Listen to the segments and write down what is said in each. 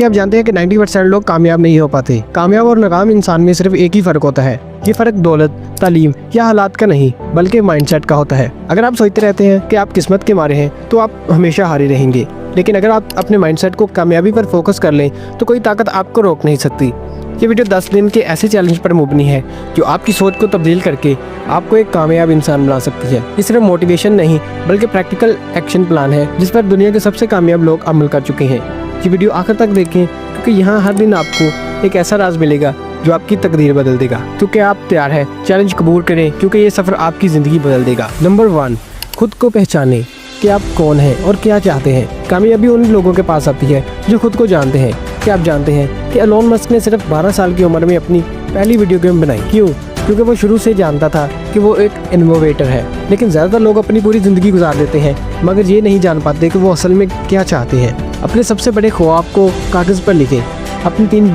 क्या आप जानते हैं कि 90% लोग कामयाब नहीं हो पाते। कामयाब और नाकाम इंसान में सिर्फ एक ही फ़र्क होता है। ये फ़र्क दौलत, तालीम या हालात का नहीं बल्कि माइंडसेट का होता है। अगर आप सोचते रहते हैं कि आप किस्मत के मारे हैं तो आप हमेशा हारे रहेंगे, लेकिन अगर आप अपने माइंडसेट को कामयाबी पर फोकस कर लें तो कोई ताकत आपको रोक नहीं सकती। ये वीडियो 10 दिन के ऐसे चैलेंज पर मुबनी है जो आपकी सोच को तब्दील करके आपको एक कामयाब इंसान बना सकती है। ये सिर्फ मोटिवेशन नहीं बल्कि प्रैक्टिकल एक्शन प्लान है जिस पर दुनिया के सबसे कामयाब लोग अमल कर चुके हैं। ये वीडियो आखिर तक देखें क्योंकि यहाँ हर दिन आपको एक ऐसा राज मिलेगा जो आपकी तकदीर बदल देगा। तो क्या आप तैयार हैं? चैलेंज कबूल करें क्योंकि ये सफ़र आपकी ज़िंदगी बदल देगा। नंबर 1, खुद को पहचानें कि आप कौन हैं और क्या चाहते हैं। कामयाबी उन लोगों के पास आती है जो खुद को जानते हैं। क्या आप जानते हैं कि एलोन मस्क ने सिर्फ 12 साल की उम्र में अपनी पहली वीडियो गेम बनाई? क्यों? क्योंकि वो शुरू से जानता था कि वो एक इनोवेटर है। लेकिन ज़्यादातर लोग अपनी पूरी ज़िंदगी गुजार देते हैं मगर ये नहीं जान पाते कि वो असल में क्या चाहते हैं। अपने सबसे बड़े ख्वाब को कागज़ पर लिखें, अपनी 3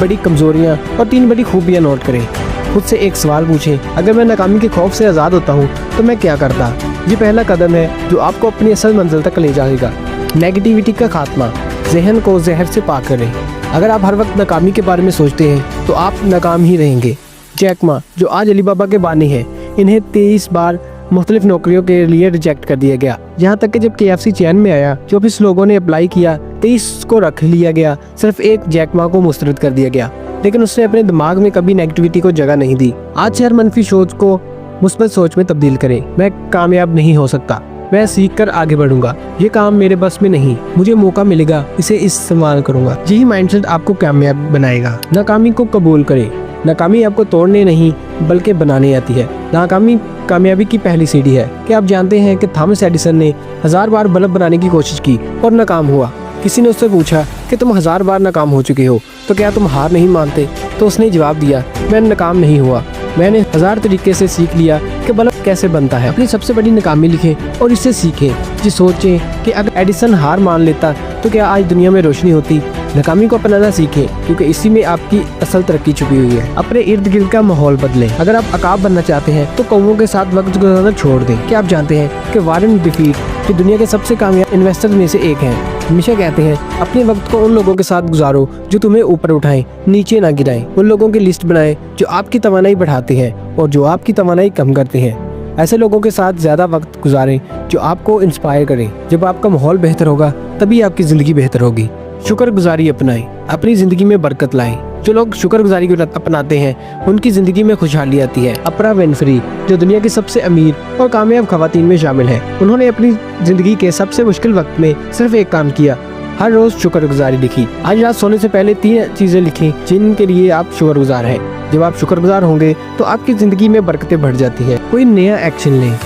बड़ी कमज़ोरियाँ और 3 बड़ी खूबियाँ नोट करें। खुद से एक सवाल पूछें, अगर मैं नाकामी के खौफ से आज़ाद होता हूँ तो मैं क्या करता? ये पहला कदम है जो आपको अपनी असल मंजिल तक ले जाएगा। नेगेटिविटी का खात्मा, जहन को जहर से पाक करें। अगर आप हर वक्त नाकामी के बारे में सोचते हैं तो आप नाकाम ही रहेंगे। जैक मा, जो आज अलीबाबा के बानी हैं, इन्हें 23 बार मुख्तलिफ नौकरियों के लिए रिजेक्ट कर दिया गया। यहाँ तक कि जब KFC चैन में आया, 24 लोगों ने अप्लाई किया, 23 को रख लिया गया, सिर्फ एक जैक मा को मुस्तरद कर दिया गया। लेकिन उसने अपने दिमाग में कभी नेगेटिविटी को जगह नहीं दी। आज से हर मनफी सोच को मुस्बत सोच में तब्दील करें। मैं कामयाब नहीं हो सकता, मैं सीख कर आगे बढ़ूंगा। ये काम मेरे बस में नहीं, मुझे मौका मिलेगा, इसे इस्तेमाल करूंगा। यही माइंडसेट आपको कामयाब बनाएगा। नाकामी को कबूल करें। नाकामी आपको तोड़ने नहीं बल्कि बनाने आती है। नाकामी कामयाबी की पहली सीढ़ी है। क्या आप जानते हैं कि थॉमस एडिसन ने 1000 बार बल्ब बनाने की कोशिश की और नाकाम हुआ? किसी ने उससे पूछा कि तुम 1000 बार नाकाम हो चुके हो तो क्या तुम हार नहीं मानते? तो उसने जवाब दिया, मैं नाकाम नहीं हुआ, मैंने 1000 तरीके से सीख लिया कि बल्ब कैसे बनता है। अपनी सबसे बड़ी नाकामी लिखें और इससे सीखें। जी सोचें कि अगर एडिसन हार मान लेता तो क्या आज दुनिया में रोशनी होती? नाकामी को अपनाना सीखें क्योंकि इसी में आपकी असल तरक्की छुपी हुई है। अपने इर्द गिर्द का माहौल बदलें। अगर आप अकाब बनना चाहते हैं तो कौमों के साथ वक्त गुजारना छोड़ दें। क्या आप जानते हैं कि वारेन बफेट जो दुनिया के सबसे कामयाब इन्वेस्टर में से एक हैं, हमेशा कहते हैं अपने वक्त को उन लोगों के साथ गुजारो जो तुम्हें ऊपर उठाएं, नीचे ना गिराएं। उन लोगों की लिस्ट बनाएं जो आपकी तवानाई बढ़ाते हैं और जो आपकी तवानाई कम करते हैं। ऐसे लोगों के साथ ज़्यादा वक्त गुजारें जो आपको इंस्पायर करें। जब आपका माहौल बेहतर होगा तभी आपकी ज़िंदगी बेहतर होगी। शुक्रगुजारी अपनाएं, अपनी ज़िंदगी में बरकत लाएं। जो लोग शुक्रगुजारी को अपनाते हैं उनकी ज़िंदगी में खुशहाली आती है। अप्रा विन्फ्री जो दुनिया की सबसे अमीर और कामयाब खवातीन में शामिल है, उन्होंने अपनी ज़िंदगी के सबसे मुश्किल वक्त में सिर्फ एक काम किया, हर रोज़ शुक्रगुजारी लिखी। आज रात सोने से पहले 3 चीज़ें लिखी जिनके लिए आप शुक्रगुजार हैं। जब आप शुक्रगुजार होंगे तो आपकी ज़िंदगी में बरकतें बढ़ जाती हैं। कोई नया एक्शन लें।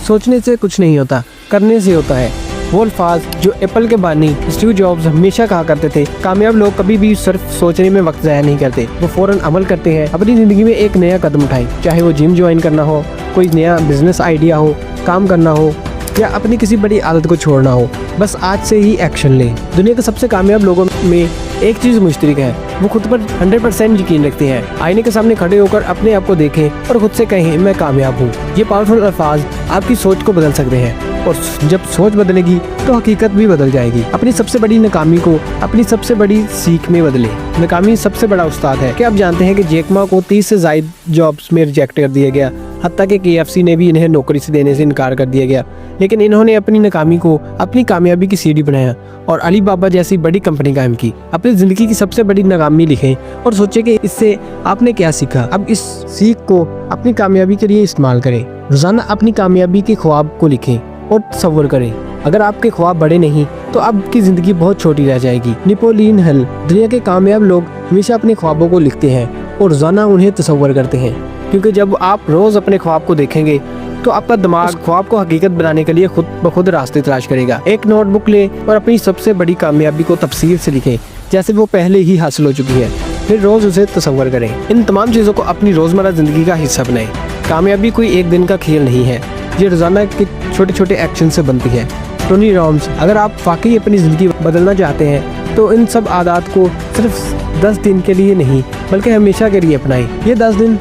सोचने से कुछ नहीं होता, करने से होता है। वोल्फाज जो एप्पल के बानी स्टीव जॉब्स हमेशा कहा करते थे, कामयाब लोग कभी भी सिर्फ सोचने में वक्त ज़ाया नहीं करते, वो फौरन अमल करते हैं। अपनी ज़िंदगी में एक नया कदम उठाएं, चाहे वो जिम ज्वाइन करना हो, कोई नया बिजनेस आइडिया हो, काम करना हो या अपनी किसी बड़ी आदत को छोड़ना हो। बस आज से ही एक्शन लें। दुनिया के सबसे कामयाब लोगों में एक चीज़ मुश्तरक है, वो खुद पर 100% यकीन रखते हैं। आईने के सामने खड़े होकर अपने आप को देखें और खुद से कहें मैं कामयाब हूँ। ये पावरफुल अल्फाज आपकी सोच को बदल सकते हैं और जब सोच बदलेगी तो हकीकत भी बदल जाएगी। अपनी सबसे बड़ी नाकामी को अपनी सबसे बड़ी सीख में बदलें। नाकामी सबसे बड़ा उस्ताद है। क्या आप जानते हैं कि जैक मा को 30 से ज़ायद जॉब्स में रिजेक्ट कर दिया गया, हत्ता कि KFC ने भी इन्हें नौकरी से देने से इनकार कर दिया गया, लेकिन इन्होंने अपनी नाकामी को अपनी कामयाबी की सीढ़ी बनाया और अलीबाबा जैसी बड़ी कंपनी कायम की। अपनी ज़िंदगी की सबसे बड़ी नाकामी लिखें और सोचें कि इससे आपने क्या सीखा। अब इस सीख को अपनी कामयाबी के लिए इस्तेमाल करें। रोज़ाना अपनी कामयाबी के ख्वाब को लिखें और तसव्वुर करें। अगर आपके ख्वाब बड़े नहीं तो आपकी ज़िंदगी बहुत छोटी रह जाएगी। नेपोलियन हिल, दुनिया के कामयाब लोग हमेशा अपने ख्वाबों को लिखते हैं और रोज़ाना उन्हें तसव्वुर करते हैं, क्योंकि जब आप रोज़ अपने ख्वाब को देखेंगे तो आपका दिमाग ख्वाब को हकीकत बनाने के लिए खुद ब खुद रास्ते तलाश करेगा। एक नोटबुक लें और अपनी सबसे बड़ी कामयाबी को तफसील से लिखें जैसे वो पहले ही हासिल हो चुकी है, फिर रोज़ उसे तसव्वुर करें। इन तमाम चीज़ों को अपनी रोज़मर्रा ज़िंदगी का हिस्सा बनाएं। कामयाबी कोई एक दिन का खेल नहीं है, ये रोज़ाना के छोटे छोटे एक्शन से बनती है। टोनी रॉब्स, अगर आप वाकई अपनी ज़िंदगी बदलना चाहते हैं तो इन सब आदत को सिर्फ 10 दिन के लिए नहीं बल्कि हमेशा के लिए अपनाएं। ये 10 दिन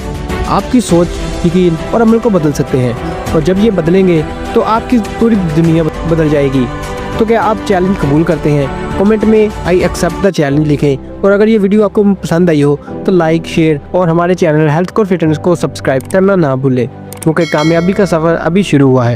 आपकी सोच, यकीन और अमल को बदल सकते हैं और जब ये बदलेंगे तो आपकी पूरी दुनिया बदल जाएगी। तो क्या आप चैलेंज कबूल करते हैं? कमेंट में आई एक्सेप्ट द चैलेंज लिखें। और अगर ये वीडियो आपको पसंद आई हो तो लाइक, शेयर और हमारे चैनल हेल्थ और फिटनेस को सब्सक्राइब करना ना भूलें, क्योंकि कामयाबी का सफ़र अभी शुरू हुआ है।